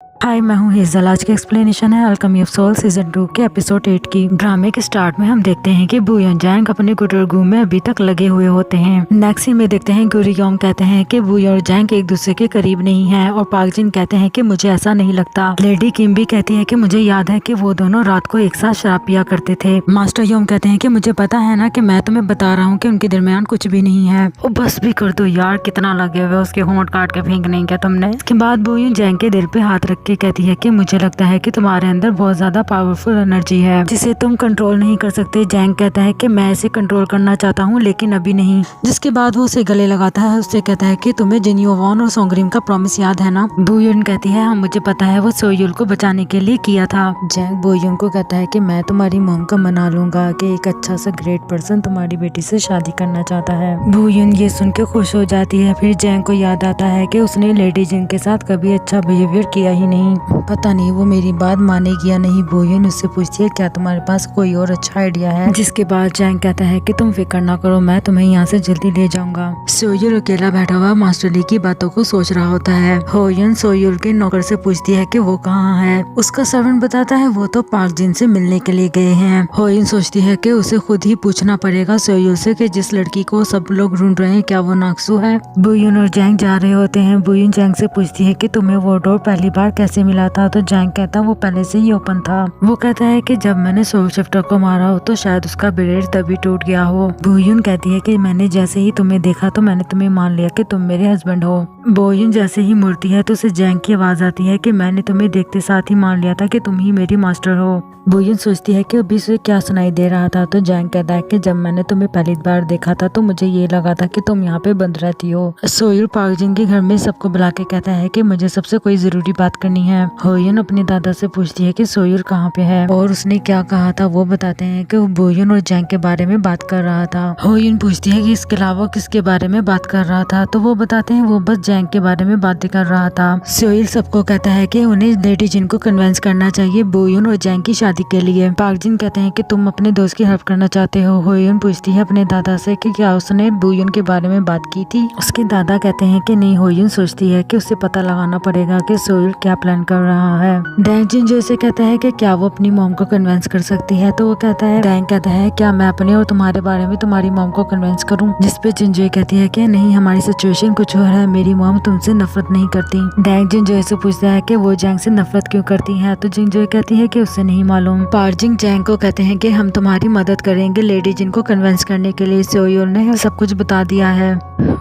हाय, मैं हूँ हेजल। आज का एक्सप्लेनेशन है अल्केमी ऑफ सोल सीजन 2 के एपिसोड 8 की। ड्रामे के स्टार्ट में हम देखते हैं कि बू जैंग अपने गुटरगू में अभी तक लगे हुए होते हैं। नेक्स्ट सीन में देखते हैं गुरियोंग कहते हैं कि बू और जैंग एक दूसरे के करीब नहीं है और पार्क जिन कहते हैं कि मुझे ऐसा नहीं लगता। लेडी किम भी कहती है कि मुझे याद है कि वो दोनों रात को एक साथ शराब पिया करते थे। मास्टर योंग कहते हैं कि मुझे पता है ना कि मैं तुम्हें बता रहा हूँ कि उनके दरमियान कुछ भी नहीं है। वो बस भी कर दो यार, कितना लगे हुए उसके होंठ काट के फेंक नहीं क्या तुमने। इसके बाद बू जैंग के दिल पे हाथ रख के कहती है कि मुझे लगता है कि तुम्हारे अंदर बहुत ज्यादा पावरफुल एनर्जी है जिसे तुम कंट्रोल नहीं कर सकते। जैंग कहता है कि मैं इसे कंट्रोल करना चाहता हूँ लेकिन अभी नहीं। जिसके बाद वो उसे गले लगाता है। उससे कहता है कि तुम्हें जिनियो वॉन और सोंगरिम का प्रॉमिस याद है ना। बूयुन कहती है हाँ मुझे पता है, वो सोयुल को बचाने के लिए किया था। जैंग बूयुन को कहता है कि मैं तुम्हारी मॉम का मना लूंगा कि एक अच्छा सा ग्रेट पर्सन तुम्हारी बेटी से शादी करना चाहता है। बूयुन ये सुन के खुश हो जाती है। फिर जैंग को याद आता है कि उसने लेडी जिन के साथ कभी अच्छा बिहेवियर किया ही नहीं, पता नहीं वो मेरी बात मानेगी या नहीं। बूयुन उससे पूछती है क्या तुम्हारे पास कोई और अच्छा आइडिया है। जिसके बाद जैंग कहता है कि तुम फिक्र ना करो, मैं तुम्हें यहाँ से जल्दी ले जाऊंगा। सोयुल अकेला बैठा हुआ मास्टर ली की बातों को सोच रहा होता है। होयुन सोयुल के नौकर से पूछती है कि वो कहाँ है। उसका सर्वेंट बताता है वो तो पार्क जिन से मिलने के लिए गए हैं। होयुन सोचती है कि उसे खुद ही पूछना पड़ेगा सोयुल से कि जिस लड़की को सब लोग ढूंढ रहे हैं क्या वो नाक्सू है। बूयुन और जैंग जा रहे होते हैं। बूयुन जैंग से पूछती है कि तुम्हें वो डोर पहली बार कैसे मिला था। तो जैंग कहता वो पहले से ही ओपन था। वो कहता है कि जब मैंने सोल शिफ्टर को मारा हो तो शायद उसका ब्लेड तभी टूट गया हो। बूयुन कहती है कि मैंने जैसे ही तुम्हें देखा तो मैंने तुम्हें मान लिया कि तुम मेरे हस्बैंड हो। बूयुन जैसे ही मुड़ती है तो उसे जैंग की आवाज आती है कि मैंने तुम्हें देखते साथ ही मान लिया था कि तुम ही मेरी मास्टर हो। बूयुन सोचती है कि अभी उसे क्या सुनाई दे रहा था। तो जैंग कहता है कि जब मैंने तुम्हें पहली बार देखा था तो मुझे ये लगा था कि तुम यहाँ पे बंद रहती हो। सोयुल पार्क जिन के घर में सबको बुला के कहता है कि मुझे सबसे कोई जरूरी बात करनी है। होयुन अपने दादा से पूछती है कि सोयुल कहाँ पे है और उसने क्या कहा था। वो बताते हैं कि वो बूयुन और जैंग के बारे में बात कर रहा था। होयुन पूछती है कि इसके अलावा किसके बारे में बात कर रहा था। तो वो बताते हैं वो बस जैंग के बारे में बातें कर रहा था। सोयुल सबको कहता है कि उन्हें लेडी जिन को कन्विंस करना चाहिए बूयुन और जैंग की शादी के लिए। पार्क जिन कहते हैं कि तुम अपने दोस्त की हेल्प करना चाहते हो। होयुन पूछती है अपने दादा से कि क्या उसने बूयुन के बारे में बात की थी। उसके दादा कहते हैं कि नहीं। होयुन सोचती है कि उसे पता लगाना पड़ेगा कि सोयुल क्या प्लान कर रहा है। डैंग जिनजो से कहता है कि क्या वो अपनी मॉम को कन्विंस कर सकती है। तो वो कहता है डैंग कहता है क्या मैं अपने और तुम्हारे बारे में तुम्हारी मॉम को कन्विंस करूं। जिसपे जिनजो कहती है कि नहीं, हमारी सिचुएशन कुछ और है, मेरी मॉम तुमसे नफरत नहीं करती। डैंग जिनजो से पूछता है कि वो जैंग से नफरत क्यों करती है। तो जिनजो कहती है कि उससे नहीं मालूम। पार्जिंग जैंग को कहते हैं कि हम तुम्हारी मदद करेंगे लेडी जिन को कन्विंस करने के लिए। सोयुल ने सब कुछ बता दिया है।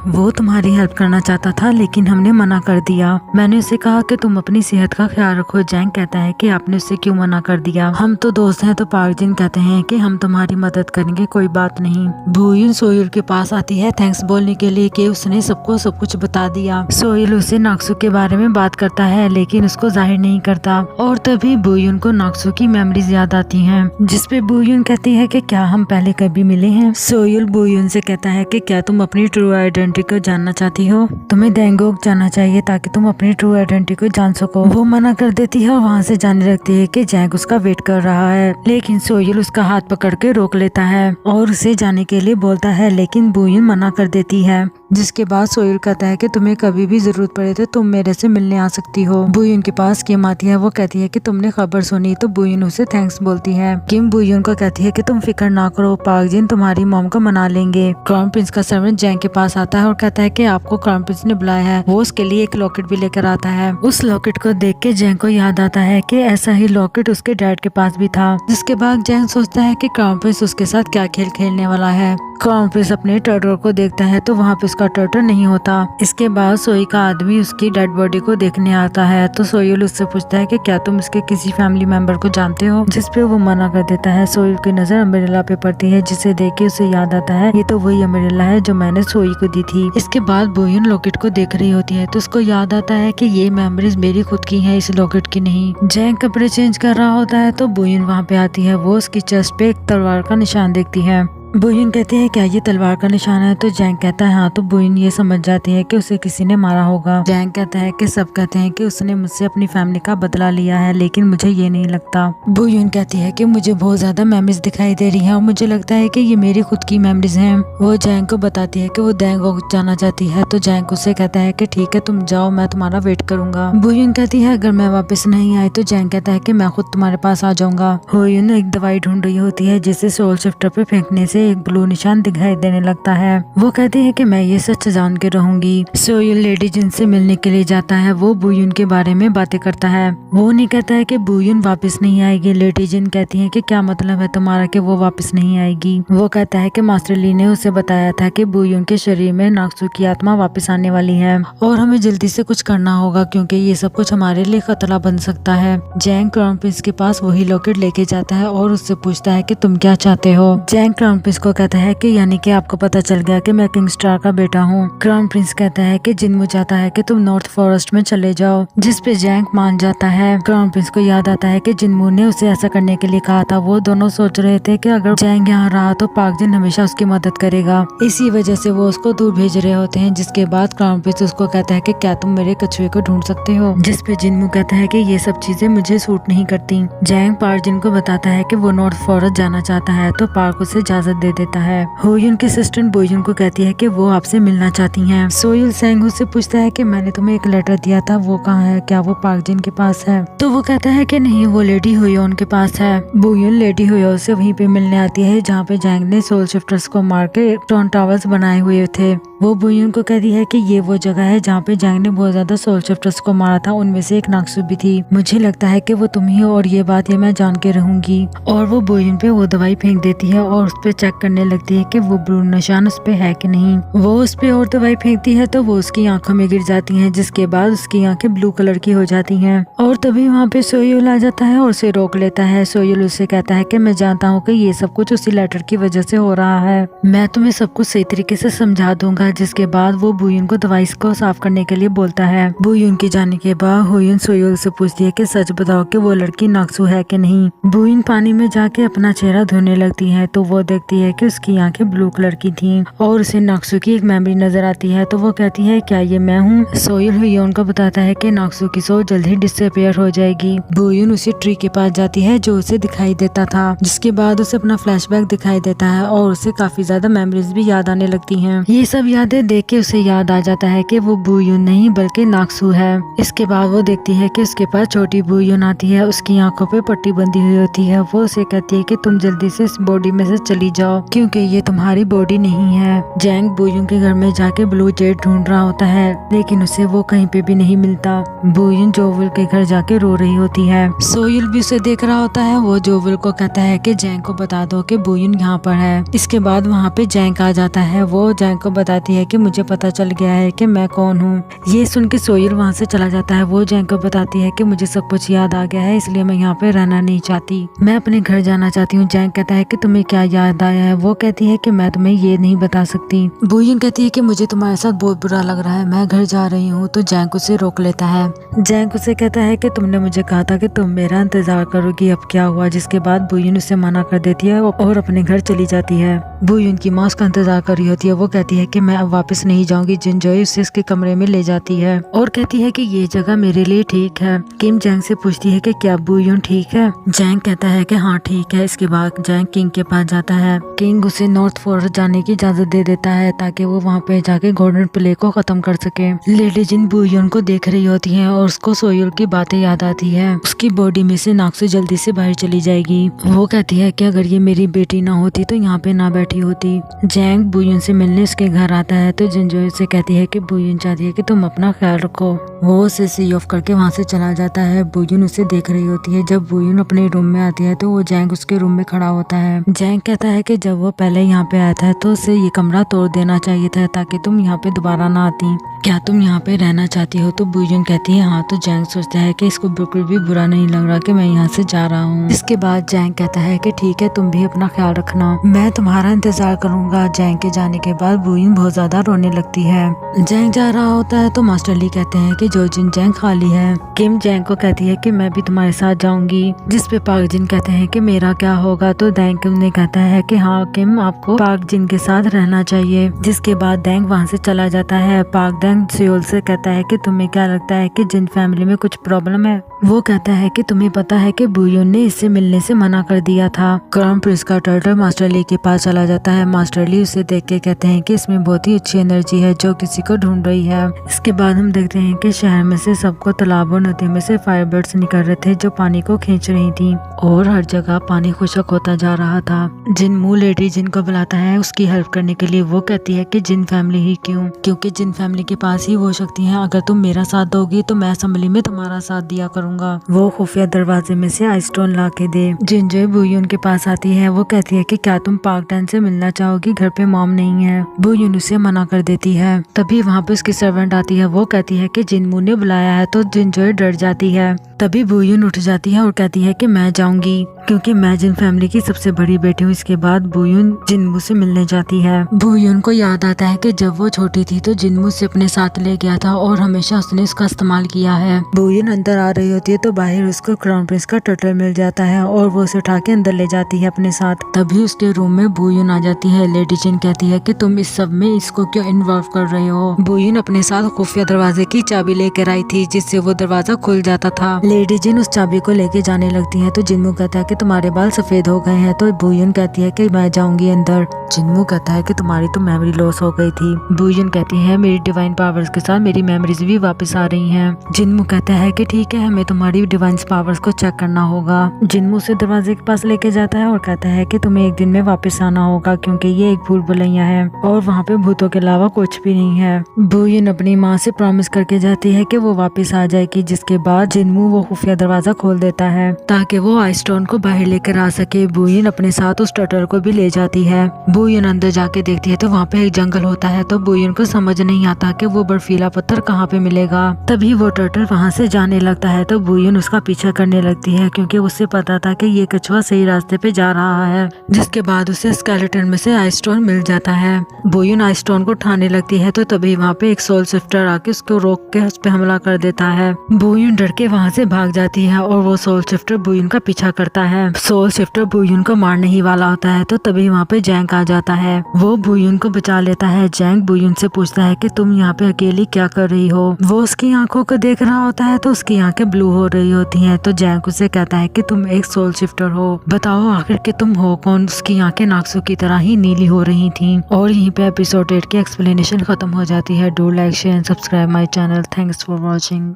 वो तुम्हारी हेल्प करना चाहता था लेकिन हमने मना कर दिया। मैंने उसे कहा कि तुम अपनी सेहत का ख्याल रखो। जैंग कहता है कि आपने उससे क्यों मना कर दिया, हम तो दोस्त हैं। तो पार्क जिन कहते हैं कि हम तुम्हारी मदद करेंगे, कोई बात नहीं। बूयुन सोयुल के पास आती है थैंक्स बोलने के लिए कि उसने सबको सब कुछ बता दिया। सोयुल उसे नाक्सू के बारे में बात करता है लेकिन उसको जाहिर नहीं करता और तभी बूयुन को नाक्सू की मेमोरीज याद आती हैं। जिसपे बूयुन कहती है कि क्या हम पहले कभी मिले हैं। सोयुल बूयुन से कहता है कि क्या तुम अपनी ट्रू आइडेंटिटी को जानना चाहती हो। तुम्हें डेंगोक जाना चाहिए ताकि तुम अपनी ट्रू आइडेंटिटी को जान सको। वो मना कर देती है और वहाँ से जाने लगती है कि जैंग उसका वेट कर रहा है। लेकिन सोयुल उसका हाथ पकड़ के रोक लेता है और उसे जाने के लिए बोलता है लेकिन बूयुन मना कर देती है। जिसके बाद सोयुल कहता है कि तुम्हें कभी भी जरूरत पड़े तो तुम मेरे से मिलने आ सकती हो। बूयुन के पास किम आती है। वो कहती है कि तुमने खबर सुनी। तो बूयुन उसे थैंक्स बोलती है। किम बूयुन को कहती है कि तुम फिक्र ना करो, पार्क जिन तुम्हारी मॉम को मना लेंगे। क्राउन प्रिंस का सर्वेंट जैंग के पास आता है और कहता है कि आपको क्राउन प्रिंस ने बुलाया है। वो उसके लिए एक लॉकेट भी लेकर आता है। उस लॉकेट को देख के जैंग को याद आता है कि ऐसा ही लॉकेट उसके डैड के पास भी था। जिसके बाद जैंग सोचता है कि क्राउन प्रिंस उसके साथ क्या खेल खेलने वाला है। क्राउन प्रिंस अपने टर्टर को देखता है तो वहाँ पे उसका टर्टर नहीं होता। इसके बाद सोई का आदमी उसकी डेड बॉडी को देखने आता है। तो सोयुल उससे पूछता है कि क्या तुम इसके किसी फैमिली मेंबर को जानते हो। जिसपे वो मना कर देता है। सोयुल की नजर अम्ब्रेला पे पड़ती है जिसे देख के उसे याद आता है ये तो वही अम्ब्रेला है जो मैंने सोई को दी थी। इसके बाद बूयुन लॉकेट को देख रही होती है तो उसको याद आता है कि ये मेमोरीज मेरी खुद की हैं, इस लॉकेट की नहीं। जैंग कपड़े चेंज कर रहा होता है तो बूयुन वहाँ पे आती है। वो उसकी चेस्ट पे एक तलवार का निशान देखती है। बुयुन कहती है क्या ये तलवार का निशान है, तो जैंग कहता है हाँ। तो बुयुन ये समझ जाती है कि उसे किसी ने मारा होगा। जैंग कहता है कि सब कहते हैं कि उसने मुझसे अपनी फैमिली का बदला लिया है, लेकिन मुझे ये नहीं लगता। बुयुन कहती है कि मुझे बहुत ज्यादा मेमोरीज दिखाई दे रही हैं और मुझे लगता है कि ये मेरी खुद की मेमोरीज हैं। वो जैंग को बताती है कि वो डैंग को जाना चाहती है, तो जैंग उसे कहता है कि ठीक है तुम जाओ, मैं तुम्हारा वेट करूंगा। बुयुन कहती है अगर मैं वापस नहीं आई तो जैंग कहता है कि मैं खुद तुम्हारे पास आ जाऊंगा। होयुन एक दवाई ढूंढ रही होती है जिसे सोल शिफ्टर पे फेंकने से एक ब्लू निशान दिखाई देने लगता है। वो कहती है कि मैं ये सच जान के रहूंगी। सोयुन लेडी जिन से मिलने के लिए जाता है, वो बुयुन के बारे में बातें करता है। वो नहीं कहता है कि बुयुन वापस नहीं आएगी। लेडी जिन कहती है कि क्या मतलब है तुम्हारा कि वो वापस नहीं आएगी। वो कहता है कि मास्टर ली ने उसे बताया था कि बुयुन के शरीर में नाक्सु की आत्मा वापस आने वाली है और हमें जल्दी से कुछ करना होगा क्योंकि ये सब कुछ हमारे लिए खतरा बन सकता है। जैंग क्राउन प्रिंस के पास वही लॉकेट लेके जाता है और उससे पूछता है कि तुम क्या चाहते हो। जैंग क्राउन प्रिंस को कहता है कि यानी कि आपको पता चल गया कि मैं किंग स्टार का बेटा हूँ। क्राउन प्रिंस कहता है कि जिन्मू चाहता है कि तुम नॉर्थ फॉरेस्ट में चले जाओ, जिस पे जैंग मान जाता है। क्राउन प्रिंस को याद आता है कि जिन्मू ने उसे ऐसा करने के लिए कहा था। वो दोनों सोच रहे थे कि अगर जैंग यहाँ रहा तो पाक जिन हमेशा उसकी मदद करेगा, इसी वजह से वो उसको दूर भेज रहे होते हैं। जिसके बाद क्राउन प्रिंस उसको कहता है कि क्या तुम मेरे कछुए को ढूंढ सकते हो, जिस पे जिन्मू कहता है कि ये सब चीजें मुझे सूट नहीं करती। जैंग पार्क जिन को बताता है कि वो नॉर्थ फॉरेस्ट जाना चाहता है, तो पार्क उसे इजाजत दे देता है। होयुन की सिस्टर बुयुन को कहती है कि वो आपसे मिलना चाहती हैं। सोयुल सेंग से पूछता है कि मैंने तुम्हें एक लेटर दिया था, वो कहाँ है, क्या वो पार्क जिन के पास है। तो वो कहता है कि नहीं, वो लेडी हुयोन के पास है। बुयुन लेडी हुयोन से वहीं पे मिलने आती है जहाँ पे जैंग ने सोल शिफ्टर्स को मार के टॉन टावर्स बनाए हुए थे। वो बुयुन को कहती है कि ये वो जगह है जहाँ पे जैंग ने बहुत ज्यादा सोल शिफ्टर्स को मारा था, उनमें से एक नाक्सु भी थी। मुझे लगता है कि वो तुम ही हो और ये बात मैं जान के रहूंगी। और वो बुयुन पे वो दवाई फेंक देती है और उस पे चेक करने लगती है कि वो ब्लू निशान उस पे है कि नहीं। वो उस पे और दवाई फेंकती है तो वो उसकी आंखों में गिर जाती हैं, जिसके बाद उसकी आंखें ब्लू कलर की हो जाती हैं। और तभी वहाँ पे सोयुल आ जाता है और उसे रोक लेता है। सोयुल उसे कहता है कि मैं जानता हूँ कि ये सब कुछ उसी लेटर की वजह से हो रहा है, मैं तुम्हें सब कुछ सही तरीके से समझा दूंगा। जिसके बाद वो बुयुन को दवाई को साफ करने के लिए बोलता है। बुयुन के जाने के बाद हुयुन सोयुल से पूछती है कि सच बताओ कि वो लड़की नाक्सु है कि नहीं। बुयुन पानी में जाके अपना चेहरा धोने लगती है तो वो देखती है कि उसकी आंखें ब्लू कलर की थीं और उसे नाक्सु की एक मेमोरी नजर आती है। तो वो कहती है क्या ये मैं हूँ। सोयुल हुयुन को बताता है कि नाक्सु की सोच जल्द ही डिसअपियर हो जाएगी। बुयुन उसी ट्री के पास जाती है जो उसे दिखाई देता था, जिसके बाद उसे अपना फ्लैशबैक दिखाई देता है और उसे काफी ज्यादा मेमोरीज भी याद आने लगती हैं। ये सब यादें देख के उसे याद आ जाता है कि वो बुयुन नहीं बल्कि नाक्सु है। इसके बाद वो देखती है कि उसके पास छोटी बुयुन आती है, उसकी आंखों पे पट्टी बंधी हुई होती है। वो उसे कहती है कि तुम जल्दी से इस बॉडी में से चली जाओ क्योंकि ये तुम्हारी बॉडी नहीं है। जैंग बुयुन के घर में जाके ब्लू जेट ढूंढ रहा होता है लेकिन उसे वो कहीं पे भी नहीं मिलता। बुयुन जोविल के घर जाके रो रही होती है। सोयुल भी उसे देख रहा होता है। वो जोविल को कहता है कि जैंग को बता दो कि बुयुन यहाँ पर है। इसके बाद वहाँ पे जैंग आ जाता है। वो जैंग को बताती है कि मुझे पता चल गया है कि मैं कौन हूँ। ये सुन के सोयुल वहाँ से चला जाता है। वो जैंग को बताती है कि मुझे सब कुछ याद आ गया है, इसलिए मैं यहाँ पे रहना नहीं चाहती, मैं अपने घर जाना चाहती हूँ। जैंग कहता है कि तुम्हें क्या याद आया है। वो कहती है कि मैं तुम्हें ये नहीं बता सकती। बुयुन कहती है कि मुझे तुम्हारे साथ बहुत बुरा लग रहा है, मैं घर जा रही हूँ। तो जैंग उसे रोक लेता है। जैंग उसे कहता है कि तुमने मुझे कहा था कि तुम मेरा इंतजार करोगी, अब क्या हुआ। जिसके बाद बुयुन उसे मना कर देती है और अपने घर चली जाती है। बुयुन की माँ उसका इंतजार कर रही होती है। वो कहती है कि मैं अब वापस नहीं जाऊंगी। जिनजोई उसे उसके कमरे में ले जाती है और कहती है कि ये जगह मेरे लिए ठीक है। किम जैंग से पूछती है कि क्या बुयुन ठीक है। जैंग कहता है कि हाँ ठीक है। इसके बाद जैंग किंग के पास जाता है। किंग उसे नॉर्थ फॉरेस्ट जाने की इजाजत दे देता है ताकि वो वहाँ पे जाके गोल्डन प्ले को खत्म कर सके। लेडी जिन बुयुन को देख रही होती है और उसको सोयुल की बातें याद आती है। उसकी बॉडी में से नाक्सु जल्दी से बाहर चली जाएगी। वो कहती है कि अगर ये मेरी बेटी ना होती तो यहाँ पे ना बैठी होती। जैंग बुयुन से मिलने उसके घर आता है तो जिनजोई से कहती है कि बुयुन चाहती है कि तुम अपना ख्याल रखो। वो उसे सी ऑफ करके वहाँ से चला जाता है। बुयुन उसे देख रही होती है। जब बुयुन अपने रूम में आती है तो वो जैंग उसके रूम में खड़ा होता है। जैंग कहता है कि जब वो पहले यहाँ पे आया था तो उसे ये कमरा तोड़ देना चाहिए था ताकि तुम यहाँ पे दोबारा ना आती। क्या तुम यहाँ पे रहना चाहती हो। तो बुयुन कहती है हाँ। तो जैंग सोचता है कि इसको बिल्कुल भी बुरा नहीं लग रहा कि मैं यहाँ से जा रहा हूँ। इसके बाद जैंग कहता है कि ठीक है, तुम भी अपना ख्याल रखना, मैं तुम्हारा इंतजार करूंगा। जैंग के जाने के बाद बुयुन बहुत ज्यादा रोने लगती है। जैंग जा रहा होता है तो मास्टर ली कहते हैं कि जो जिन जैंग खाली है। किम जैंग को कहती है कि मैं भी तुम्हारे साथ जाऊंगी, जिस पे पार्क जिन कहते हैं कि मेरा क्या होगा। तो दैंग किम ने कहता है कि हाँ किम, आपको पार्क जिन के साथ रहना चाहिए। जिसके बाद दैंग वहाँ से चला जाता है। पार्क दैंग सियोल से कहता है कि तुम्हें क्या लगता है कि जिन फैमिली में कुछ प्रॉब्लम है। वो कहता है कि तुम्हें पता है कि बुयोन ने इससे मिलने से मना कर दिया था। क्राउन प्रिंस का टर्टल मास्टर ली के पास चला जाता है। मास्टर ली उसे देख के कहते हैं कि इसमें बहुत ही अच्छी एनर्जी है जो किसी को ढूंढ रही है। इसके बाद हम देखते हैं कि शहर में से सबको तालाब और नदी में से फायर बर्ड्स निकल रहे थे जो पानी को खींच रही थी और हर जगह पानी खुशक होता जा रहा था। जिन मुंह लेडी जिन को बुलाता है उसकी हेल्प करने के लिए। वो कहती है कि जिन फैमिली ही क्यों, क्योंकि जिन फैमिली के पास ही वो शक्ति है। अगर तुम मेरा साथ दोगी तो मैं असेंबली में तुम्हारा साथ दिया करूंगा। वो खुफिया दरवाजे में से आइस स्टोन ला के दे। जिन जो बुयून के पास आती है वो कहती है कि क्या तुम पार्क डैन से मिलना चाहोगी, घर पे मॉम नहीं है। बुयून उसे मना कर देती है। तभी वहाँ पे उसकी सर्वेंट आती है। वो कहती है कि जिनमू ने बुलाया है। तो जिनजोय डर जाती है। तभी बुयून उठ जाती है और कहती है कि मैं जाऊंगी क्योंकि मैं जिन फैमिली की सबसे बड़ी बेटी हूँ। इसके बाद बुयून जिनमू से मिलने जाती है। बुयून को याद आता है कि जब वो छोटी थी तो जिनमू से अपने साथ ले गया था और हमेशा उसने इसका इस्तेमाल किया है। बुयून अंदर आ रही होती है तो बाहर उसको क्राउन प्रिंस का टर्टल मिल जाता है और वो उसे उठा के अंदर ले जाती है अपने साथ। तभी उसके रूम में बुयून आ जाती है। लेडी जिन कहती है कि तुम इस सब में इसको क्यों इन्वॉल्व कर रहे हो। बुयून अपने साथ खुफिया दरवाजे की चाबी लेकर आई थी जिससे वो दरवाजा खुल जाता था। लेडी जिन उस चाबी को लेके जाने लगती है तो जिनमू कहता है कि तुम्हारे बाल सफेद हो गए हैं। तो बुयून कहती है कि मैं जाऊंगी अंदर। जिनमू कहता है कि तुम्हारी तो मेमोरी लॉस हो गई थी। बुयून कहती है मेरी डिवाइन पावर्स के साथ मेरी मेमोरीज भी वापस आ रही हैं। जिनमू कहता है कि ठीक है, हमें तुम्हारी डिवाइन पावर्स को चेक करना होगा। जिनमू से दरवाजे के पास लेके जाता है और कहता है कि तुम्हें एक दिन में वापस आना होगा क्योंकि ये एक भूल भुलैया है और वहाँ पे भूतों के अलावा कुछ भी नहीं है। बुयून अपनी माँ से प्रॉमिस करके जाती है कि वो वापस आ जाएगी। जिसके बाद जिनमू वो खुफिया दरवाजा खोल देता है ताकि वो आइस स्टोन को बाहर लेकर आ सके। बुयून अपने साथ उस टर्टल को भी ले जाती है। बुयून अंदर जाके देखती है तो वहाँ पे एक जंगल होता है। तो बुयून को समझ नहीं आता कि वो बर्फीला पत्थर कहाँ पे मिलेगा। तभी वो टर्टल वहाँ से जाने लगता है तो बुयून उसका पीछा करने लगती है क्योंकि उससे पता था कि ये कछुआ सही रास्ते पे जा रहा है। जिसके बाद उसे स्केलेटन में से आइस स्टोन मिल जाता है। बुयून आइस स्टोन को उठाने लगती है तो तभी वहाँ पे एक सोल शिफ्टर आके उसको रोक के उस पे हमला कर देता है। बुयून डर के वहाँ से भाग जाती है और वो सोल शिफ्टर बुयून का पीछा करता है। सोल शिफ्टर बुयून को मारने ही वाला होता है तो तभी वहाँ पे जैंग आ जाता है। वो बुयून को बचा लेता है। जैंग बुयून से पूछता है कि तुम यहाँ पे अकेली क्या कर रही हो। वो उसकी आंखों को देख रहा होता है तो उसकी आंखें ब्लू हो रही होती हैं। तो जैंग उसे कहता है कि तुम एक सोल शिफ्टर हो, बताओ आखिर कि तुम हो कौन। उसकी आंखें नाक्सू की तरह ही नीली हो रही थीं। और यहीं पे एपिसोड 8 की एक्सप्लेनेशन खत्म हो जाती है। Do like share and subscribe my channel. Thanks for watching.